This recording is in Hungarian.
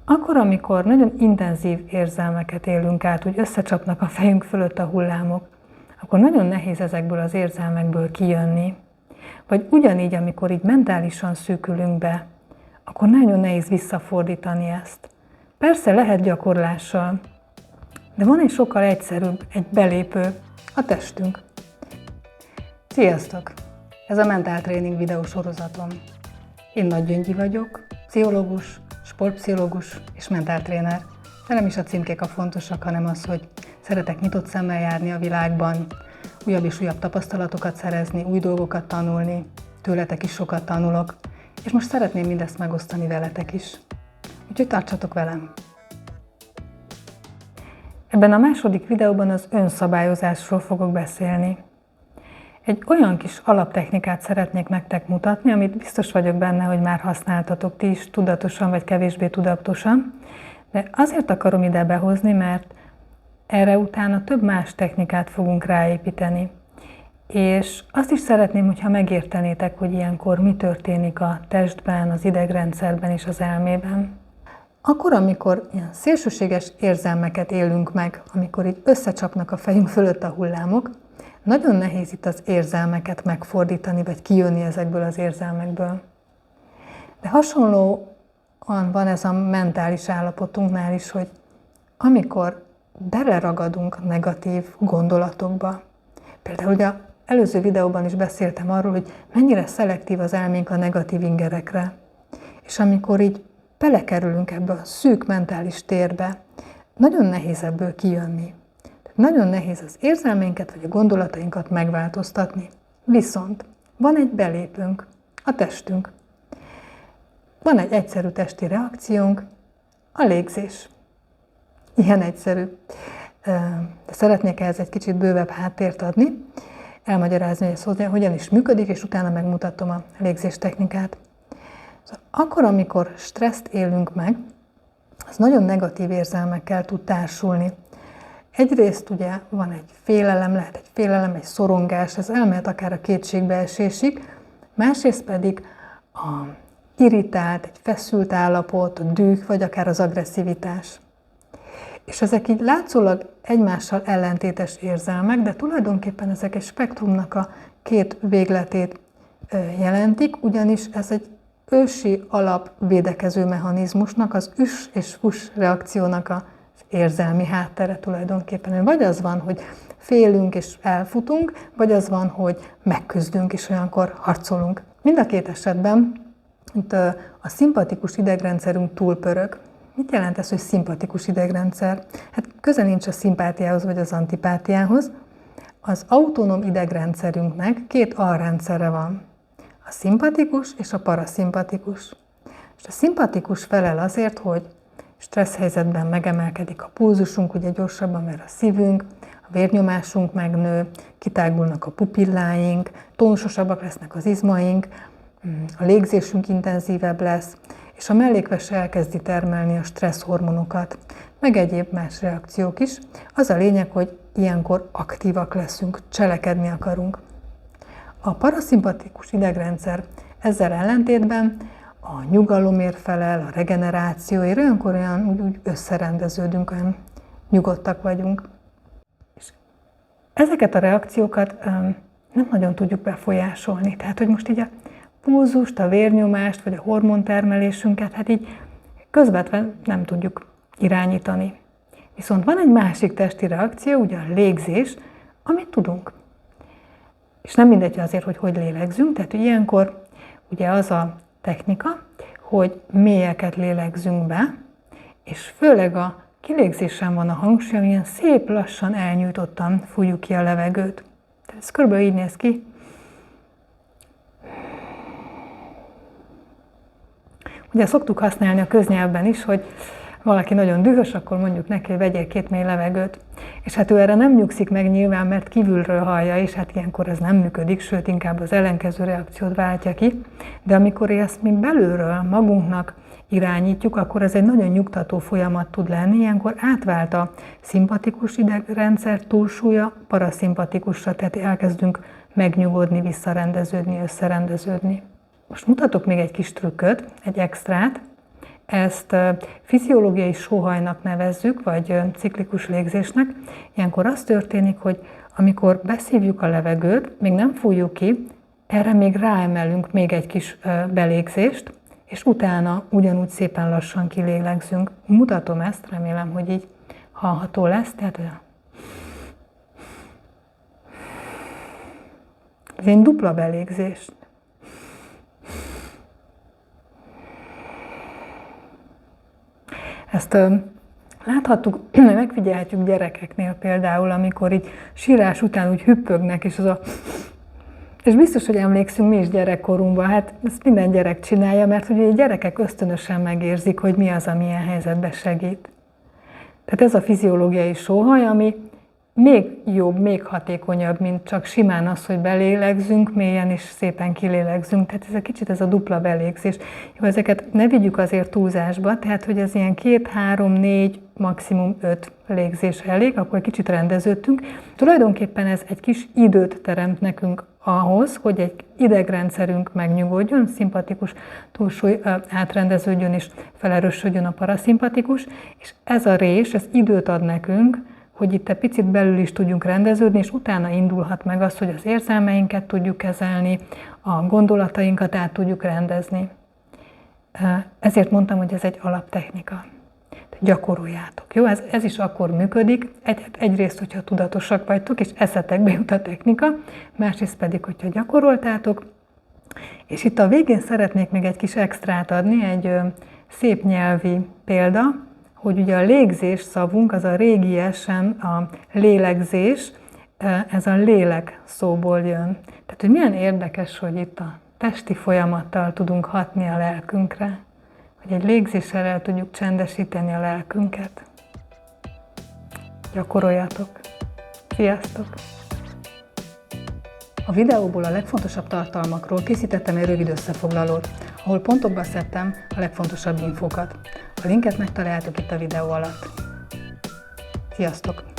Akkor, amikor nagyon intenzív érzelmeket élünk át, úgy összecsapnak a fejünk fölött a hullámok, akkor nagyon nehéz ezekből az érzelmekből kijönni. Vagy ugyanígy, amikor így mentálisan szűkülünk be, akkor nagyon nehéz visszafordítani ezt. Persze lehet gyakorlással, de van egy sokkal egyszerűbb, egy belépő, a testünk. Sziasztok! Ez a Mentál Tréning videósorozatom. Én Nagy Gyöngyi vagyok, pszichológus, sportpszichológus és mentáltréner. De nem is a címkék a fontosak, hanem az, hogy szeretek nyitott szemmel járni a világban, újabb és újabb tapasztalatokat szerezni, új dolgokat tanulni, tőletek is sokat tanulok, és most szeretném mindezt megosztani veletek is. Úgyhogy tartsatok velem! Ebben a második videóban az önszabályozásról fogok beszélni. Egy olyan kis alaptechnikát szeretnék nektek mutatni, amit biztos vagyok benne, hogy már használtatok ti is tudatosan vagy kevésbé tudatosan, de azért akarom ide behozni, mert erre utána több más technikát fogunk ráépíteni. És azt is szeretném, hogyha megértenétek, hogy ilyenkor mi történik a testben, az idegrendszerben és az elmében. Akkor, amikor ilyen szélsőséges érzelmeket élünk meg, amikor így összecsapnak a fejünk fölött a hullámok, nagyon nehéz itt az érzelmeket megfordítani, vagy kijönni ezekből az érzelmekből. De hasonlóan van ez a mentális állapotunknál is, hogy amikor beleragadunk negatív gondolatokba, például ugye az előző videóban is beszéltem arról, hogy mennyire szelektív az elménk a negatív ingerekre, és amikor így belekerülünk ebbe a szűk mentális térbe, nagyon nehéz ebből kijönni. Nagyon nehéz az érzelmeinket vagy a gondolatainkat megváltoztatni. Viszont van egy belépőnk, a testünk. Van egy egyszerű testi reakciónk, a légzés. Ilyen egyszerű. De szeretnék ehhez egy kicsit bővebb háttért adni, elmagyarázni, hogy ez hogyan is működik, és utána megmutatom a légzés technikát. Akkor, amikor stresszt élünk meg, az nagyon negatív érzelmekkel tud társulni. Egyrészt ugye van egy félelem, lehet egy félelem, egy szorongás, ez elmehet akár a kétségbeesésig, másrészt pedig a irritált, egy feszült állapot, a düh, vagy akár az agresszivitás. És ezek így látszólag egymással ellentétes érzelmek, de tulajdonképpen ezek egy spektrumnak a két végletét jelentik, ugyanis ez egy ősi alapvédekező mechanizmusnak, az üs és fus reakciónak az érzelmi háttere tulajdonképpen. Vagy az van, hogy félünk és elfutunk, vagy az van, hogy megküzdünk és olyankor harcolunk. Mind a két esetben itt a szimpatikus idegrendszerünk túlpörög. Mit jelent ez, hogy szimpatikus idegrendszer? Hát köze nincs a szimpátiához vagy az antipátiához. Az autonóm idegrendszerünknek két alrendszere van. A szimpatikus és a paraszimpatikus. És a szimpatikus felel azért, hogy stressz helyzetben megemelkedik a pulzusunk, ugye gyorsabban ver a szívünk, a vérnyomásunk megnő, kitágulnak a pupilláink, tónusosabbak lesznek az izmaink, a légzésünk intenzívebb lesz, és a mellékvese elkezdi termelni a stressz hormonokat, meg egyéb más reakciók is. Az a lényeg, hogy ilyenkor aktívak leszünk, cselekedni akarunk. A paraszimpatikus idegrendszer ezzel ellentétben a nyugalomért felel, a regenerációért, olyankor úgy összerendeződünk, olyan nyugodtak vagyunk. És ezeket a reakciókat nem nagyon tudjuk befolyásolni. Tehát, hogy most így a pulzust, a vérnyomást, vagy a hormontermelésünket, hát így közvetlenül nem tudjuk irányítani. Viszont van egy másik testi reakció, ugye a légzés, amit tudunk. És nem mindegy azért, hogy lélegzünk, tehát ilyenkor ugye az a technika, hogy mélyeket lélegzünk be, és főleg a kilégzésen van a hangsúly, amilyen szép lassan elnyújtottan fújjuk ki a levegőt. Tehát ez körülbelül így néz ki. Ugye szoktuk használni a köznyelvben is, hogy valaki nagyon dühös, akkor mondjuk neki, hogy vegyél 2 mély levegőt. És hát ő erre nem nyugszik meg nyilván, mert kívülről hallja, és hát ilyenkor ez nem működik, sőt inkább az ellenkező reakciót váltja ki. De amikor ezt mi belülről magunknak irányítjuk, akkor ez egy nagyon nyugtató folyamat tud lenni. Ilyenkor átvált a szimpatikus idegrendszer túlsúlya paraszimpatikusra, tehát elkezdünk megnyugodni, visszarendeződni, összerendeződni. Most mutatok még egy kis trükköt, egy extrát. Ezt fiziológiai sóhajnak nevezzük, vagy ciklikus légzésnek. Ilyenkor az történik, hogy amikor beszívjuk a levegőt, még nem fújjuk ki, erre még ráemelünk még egy kis belégzést, és utána ugyanúgy szépen lassan kilélegzünk. Mutatom ezt, remélem, hogy így hallható lesz. Tehát ez egy dupla belégzés. Ezt láthattuk, megfigyelhetjük gyerekeknél például, amikor így sírás után úgy hüppögnek, és biztos, hogy emlékszünk mi is gyerekkorunkban, hát ezt minden gyerek csinálja, mert ugye a gyerekek ösztönösen megérzik, hogy mi az, ami ilyen helyzetben segít. Tehát ez a fiziológiai sóhaj, ami még jobb, még hatékonyabb, mint csak simán az, hogy belélegzünk mélyen és szépen kilélegzünk. Tehát ez egy kicsit ez a dupla belégzés. Jó, ezeket ne vigyük azért túlzásba, tehát hogy ez ilyen 2, 3, 4, maximum 5 légzés elég, akkor kicsit rendeződtünk. Tulajdonképpen ez egy kis időt teremt nekünk ahhoz, hogy egy idegrendszerünk megnyugodjon, szimpatikus túlsúly átrendeződjön és felerősödjön a paraszimpatikus, és ez a rés, ez időt ad nekünk, hogy itt egy picit belül is tudjunk rendeződni, és utána indulhat meg az, hogy az érzelmeinket tudjuk kezelni, a gondolatainkat át tudjuk rendezni. Ezért mondtam, hogy ez egy alaptechnika. Gyakoroljátok. Jó, ez is akkor működik. Egyrészt, hogyha tudatosak vagytok, és eszetekbe jut a technika, másrészt pedig, hogyha gyakoroltátok. És itt a végén szeretnék még egy kis extrát adni, egy szép nyelvi példa, hogy ugye a légzés szavunk, az a régiesen a lélegzés, ez a lélek szóból jön. Tehát, hogy milyen érdekes, hogy itt a testi folyamattal tudunk hatni a lelkünkre, hogy egy légzéssel el tudjuk csendesíteni a lelkünket. Gyakoroljatok! Sziasztok! A videóból a legfontosabb tartalmakról készítettem egy rövid összefoglalót, ahol pontokba szedtem a legfontosabb infókat. A linket megtaláljátok itt a videó alatt. Sziasztok!